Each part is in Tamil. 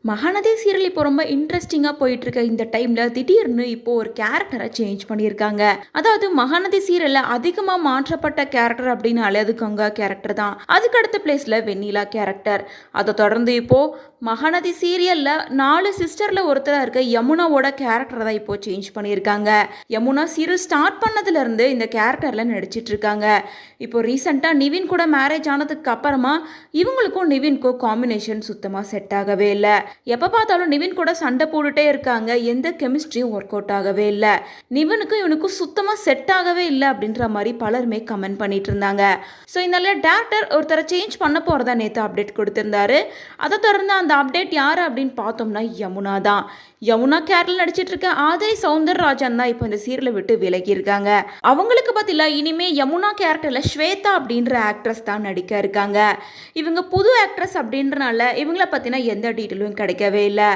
மகாநதி சீரியல் இப்போ ரொம்ப இன்ட்ரெஸ்டிங்காக போயிட்டு இருக்க இந்த டைம்ல திடீர்னு இப்போ ஒரு கேரக்டரை சேஞ்ச் பண்ணியிருக்காங்க. அதாவது மகாநதி சீரியல்ல அதிகமாக மாற்றப்பட்ட கேரக்டர் அப்படின்னாலே அது கங்கா கேரக்டர் தான். அதுக்கு அடுத்த பிளேஸ்ல வெண்ணிலா கேரக்டர். அதை தொடர்ந்து இப்போ மகாநதி சீரியல்ல 4 சிஸ்டர்ல ஒருத்தரா இருக்க யமுனாவோட கேரக்டரை தான் இப்போ சேஞ்ச் பண்ணியிருக்காங்க. யமுனா சீரியல் ஸ்டார்ட் பண்ணதுல இருந்து இந்த கேரக்டர்ல நடிச்சிட்டு இருக்காங்க. இப்போ ரீசெண்டா நிவின் கூட மேரேஜ் ஆனதுக்கு அப்புறமா இவங்களுக்கும் நிவின்க்கும் காம்பினேஷன் சுத்தமா செட் ஆகவே இல்லை. எப்போ பார்த்தாலும் நிவின் கூட சண்டை போட்டுட்டே இருக்காங்க. எந்த கெமிஸ்ட்ரியும் ஒர்க் அவுட் ஆகவே இல்லை. நிவினுக்கும் இவனுக்கும் சுத்தமாக செட் ஆகவே இல்லை அப்படின்ற மாதிரி பலருமே கமெண்ட் பண்ணிட்டு இருந்தாங்க. ஸோ இதனால டேரக்டர் ஒருத்தரை சேஞ்ச் பண்ண போகிறதா நேற்று அப்டேட் கொடுத்திருந்தாரு. அதை தொடர்ந்து அந்த அப்டேட் யார் அப்படின்னு பார்த்தோம்னா யமுனா தான். யமுனா கேரக்டர் நடிச்சிட்டு இருக்க ஆதிரி சௌந்தரராஜன் தான் இப்போ இந்த சீரியலை விட்டு விலகி இருக்காங்க. அவங்களுக்கு பதிலா இனிமே யமுனா கேரக்டர்ல ஸ்வேதா அப்படின்ற ஆக்ட்ரஸ் தான் நடிக்க இருக்காங்க. இவங்க புது ஆக்ட்ரஸ் அப்படின்றனால இவங்கள பத்தின எந்த டீட்டெயிலும் கிடைக்கவே இல்லை.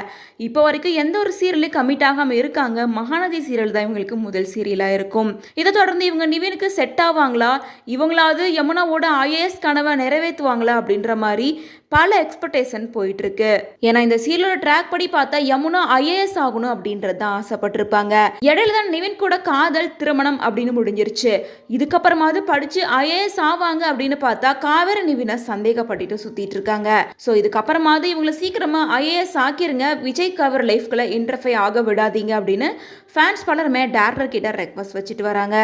இப்போ வரைக்கும் எந்த ஒரு சீரியலும் கமிட் ஆகாம இருக்காங்க. மகாநதி சீரியல் தான் இவங்களுக்கு முதல் சீரியலா இருக்கும். இதை தொடர்ந்து இவங்க நிவினுக்கு செட் ஆவாங்களா, இவங்களாவது யமுனாவோட ஐஏஎஸ் கனவை நிறைவேற்றுவாங்களா அப்படின்ற மாதிரி பல எக்ஸ்பெக்டேஷன் போயிட்டு இருக்கு. ஏன்னா இந்த சீரியலோட ட்ராக் படி பார்த்தா யமுனா ஐஏஎஸ் ஆகணும் அப்படின்றது தான் ஆசைப்பட்டிருப்பாங்க. இடையில தான் நிவின் கூட காதல் திருமணம் அப்படின்னு முடிஞ்சிருச்சு. இதுக்கப்புறமாவது படிச்சு ஐஏஎஸ் ஆவாங்க அப்படின்னு பார்த்தா காவேரி நிவினை சந்தேகப்பட்டு சுத்திட்டு இருக்காங்க. ஸோ இதுக்கப்புறமாவது இவங்களை சீக்கிரமா ஐஏஎஸ் ஆக்கிருங்க, விஜய் கவர் லைஃப்குள்ள இன்டர்ஃபை ஆக விடாதீங்க அப்படின்னு ஃபேன்ஸ் பலருமே டேரக்டர் கிட்ட ரெக்வஸ்ட் வச்சுட்டு வராங்க.